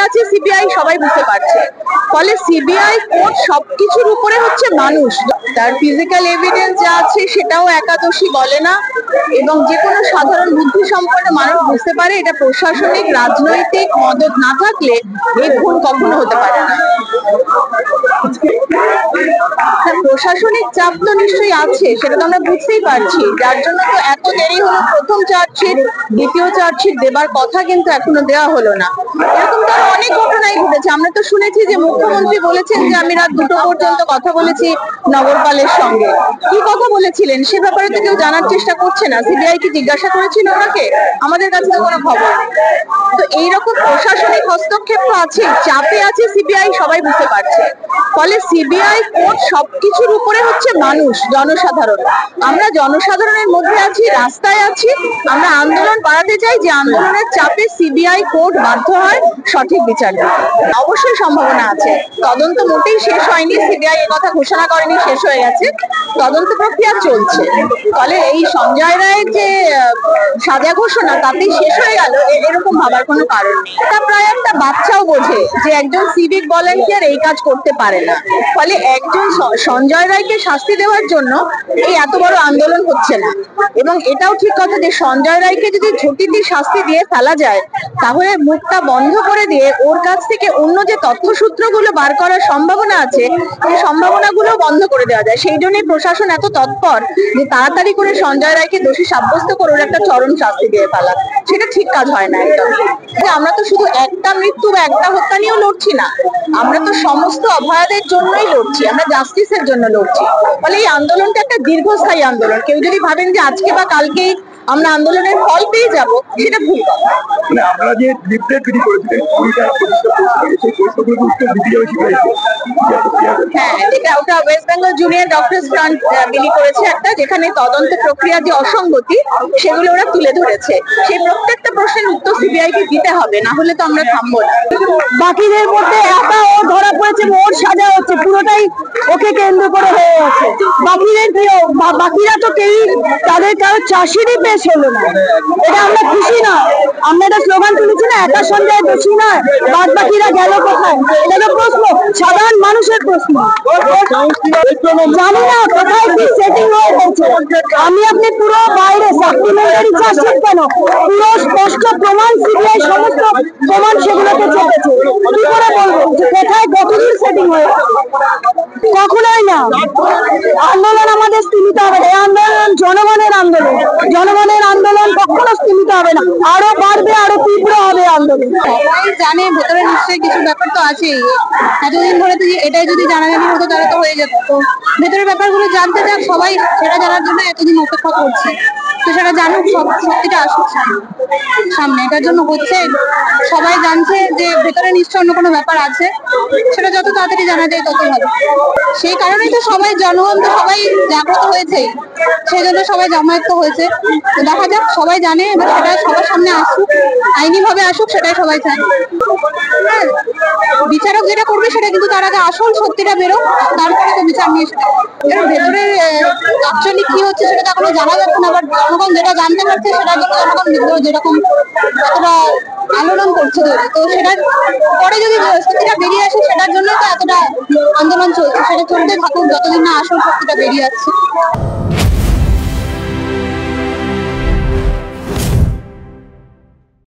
আছে সিবিআই সবাই বুঝতে পারছে। ফলে সিবিআই কোর্ট সবকিছুর উপরে হচ্ছে মানুষ, তার ফিজিক্যাল এভিডেন্স যা আছে সেটাও একাদশী বলে না, এবং যে কোনো সাধারণ বুদ্ধি সম্পন্ন মানুষ বুঝতে পারে এটা প্রশাসনিক রাজনৈতিক মদত না থাকলে এই খুন কখনো হতে পারে না। প্রশাসনিক চাপ তো নিশ্চয়ই আছে, সেটা তো আমরা বুঝতেই পারছি, যার জন্য তো এত দেরি হলো। প্রথম চার্জশিট, দ্বিতীয় চার্জশিট দেবার কথা কিন্তু এখনো দেওয়া হলো না। এরকম তো অনেক ঘটনাই ঘটেছে। আমরা তো শুনেছি যে মুখ্যমন্ত্রী বলেছেন যে আমি রাত 2টো পর্যন্ত কথা বলেছি নগরপালের সঙ্গে। কি কথা বলেছিলেন সে ব্যাপারে তো কেউ জানার চেষ্টা করছে না। সিবিআই কি জিজ্ঞাসা করেছিল ওনাকে? আমাদের কাছে তো কোনো খবর নেই। তো এইরকম প্রশাসনিক হস্তক্ষেপ তো আছে, চাপে আছে সিবিআই সবাই বুঝতে পারছে। ফলে সিবিআই কোর্ট সবকিছুর উপরে হচ্ছে মানুষ, জনসাধারণ। আমরা জনসাধারণের মধ্যে আছি, রাস্তায় আছি, আমরা আন্দোলন বাড়াতে চাই যে আন্দোলনের চাপে সিবিআই কোর্ট বাধ্য হয় সঠিক বিচার দিতে। অবশ্যই সম্ভাবনা আছে। তদন্ত মোটেই শেষ হয়নি, সিবিআই এ কথা ঘোষণা করেনি শেষ হয়ে গেছে, তদন্ত প্রক্রিয়া চলছে। ফলে এই সঞ্জয় রায়ের যে সাজা ঘোষণা তাতেই শেষ হয়ে গেল এরকম ভাবার কোনো কারণ নেই। তা প্রায় একটা বাচ্চাও বোঝে যে একজন সিভিক ভলান্টিয়ার এই কাজ করতে পারে না। ফলে একজন সঞ্জয় রায়কে শাস্তি দেওয়ার জন্য এই এত বড় আন্দোলন হচ্ছে না। এবং এটাও ঠিক কথা যে সঞ্জয় রায়কে যদি ঝুঁকিতে শাস্তি দিয়ে ফেলা যায়, তাহলে মুখটা বন্ধ করে দিয়ে ওর কাছ থেকে অন্য যে তথ্যসূত্রগুলো বার করার সম্ভাবনা আছে সেই সম্ভাবনাগুলো বন্ধ করে দেওয়া যায়। সেই জন্যই প্রশাসন এত তৎপর যে তাড়াতাড়ি করে সঞ্জয় রায়কে দোষী সাব্যস্ত করে ওর একটা চরম শাস্তি দিয়ে ফেলা। সেটা ঠিক কাজ হয় না একদম। আমরা তো শুধু একটা মৃত্যু বা একটা হত্যা নিয়েও লড়ছি না, আমরা তো সমস্ত অভয়াদের জন্যই লড়ছি, আমরা জাস্টিসের জন্য লড়ছি। ফলে এই আন্দোলনটা একটা দীর্ঘস্থায়ী আন্দোলন। কেউ যদি ভাবেন যে আজকে বা কালকেই আমরা আন্দোলনের ফল পেয়ে যাব, সেটা ভুল কথা। আপনারা যে লিফলেট বিলি করেছিলেন, হ্যাঁ, ওটা West Bengal junior doctors front বিলি করেছে একটা, যেখানে তদন্ত প্রক্রিয়া যে অসঙ্গতি সেগুলো ওরা তুলে ধরেছে। সেই প্রত্যেকটা প্রশ্নের উত্তর সিবিআই কে দিতে হবে, না হলে তো আমরা থামবো না। বাকিদের মধ্যে একা ও ধরা পড়েছে, ওর সাজা হচ্ছে, পুরোটাই ওকে কেন্দ্র করে হয়ে আছে। বাকিদের বাকিরা তো কেউ তাদের কারো চাষিরই পেশ হলো না। এটা আমরা খুশি না। আমরা একটা স্লোগান তুলেছি না, একা সঞ্জয় দোষী নয়, বাদ বাকিরা গেল কোথায়? এটা তো প্রশ্ন, সাধারণ মানুষের প্রশ্ন। জানি না কোথায় কি সেটিং হয়ে গেছে। আমি আপনি পুরো বাইরে সাপ্লিমেন্টারি চার্জশিট কেন, পুরো স্পষ্ট প্রমাণ, সিবিআই সমস্ত প্রমাণ সেগুলোকে চেপেছে। কি করে বলবো যে কোথায় কতদূর সেটিং হয়ে গেছে? কখনোই না। আন্দোলন আমাদের স্থিমিত হবে না। এই আন্দোলন জনগণের আন্দোলন, জনগণের আন্দোলন কখনো স্থিমিত হবে না, আরো বাড়বে, আরো তীব্র হবে আন্দোলন। সবাই জানে ভেতরে নিশ্চয়ই কিছু ব্যাপার তো আছেই। এতদিন ধরে তো এটাই যদি জানাজানি হতো তাহলে তো হয়ে যেত। তো ভেতরের ব্যাপারগুলো জানতে চাক সবাই, সেটা জানার জন্য এতদিন অপেক্ষা করছে। তো সেটা জানুক, সত্যিটা আসুক সামনে। এটার জন্য হচ্ছে সবাই জানছে যে ভেতরে নিশ্চয় অন্য কোনো ব্যাপার আছে, সেটা যত তাড়াতাড়ি জানা যায় তত ভালো। সেই কারণেই তো সবাই, জনগণ তো সবাই জাগ্রত হয়েছে, সেই জন্য সবাই জমায়েত হয়েছে। তো দেখা যাক, সবাই জানে, এবার সেটা সবার সামনে আসুক, আইনি ভাবে আসুক, সেটাই সবাই চায়। বিচারক যেটা করবে সেটা কিন্তু তার আগে আসল সত্যিটা বেরো, তারপরে তো বিচার নিয়ে সেটা। এর ভেতরে অ্যাকচুয়ালি কি হচ্ছে সেটা তো এখনো জানা যাচ্ছে না। বাট জনগণ যেটা জানতে পারছে সেটার জন্য জনগণ বিদ্রোহ যেরকম এতটা আন্দোলন করছে, তো সেটার পরে যদি সত্যিটা বেরিয়ে আসে সেটার জন্য তো এতটা আন্দোলন চলছে। সেটা চলতে থাকুক যতদিন না আসল সত্যিটা বেরিয়ে আসছে।